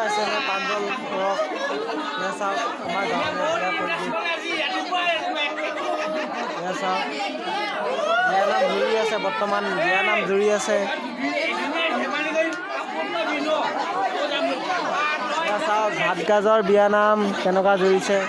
পাই আছে প্ৰাঞ্জল ৰস চাওক আমাৰ গাঁৱৰ চাওক বিয়া নাম জুৰি আছে বৰ্তমান বিয়া নাম জুৰি আছে চাওক ভাতগাজৰ বিয়া নাম কেনেকুৱা জুৰিছে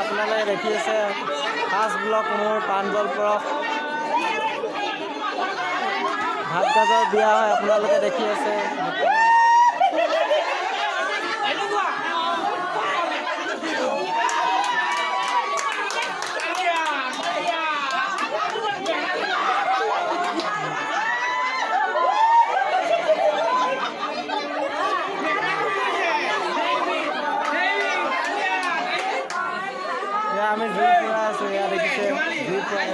আপোনালোকে দেখি আছে 5 ব্লক মোৰ প্ৰাঞ্জল পৰশ ভাতগাজৰ বিয়া হয় আপোনালোকে দেখি আছে আমি জুই ফুৰা আছো ইয়াত দেখিছে জুই ফুৰাই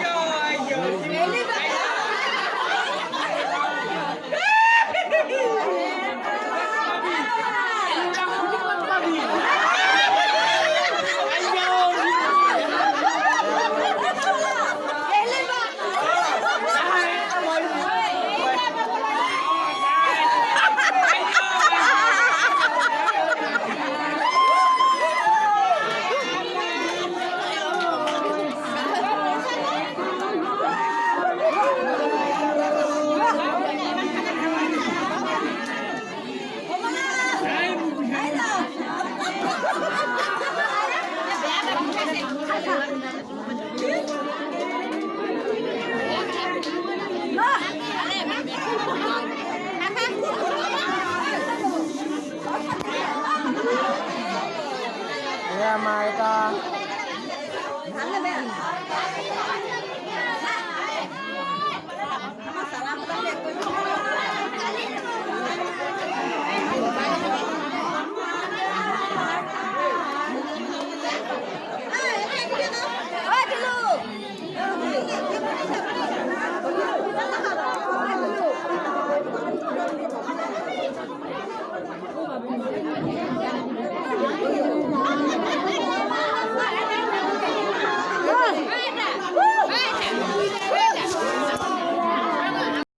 আমাৰ এটা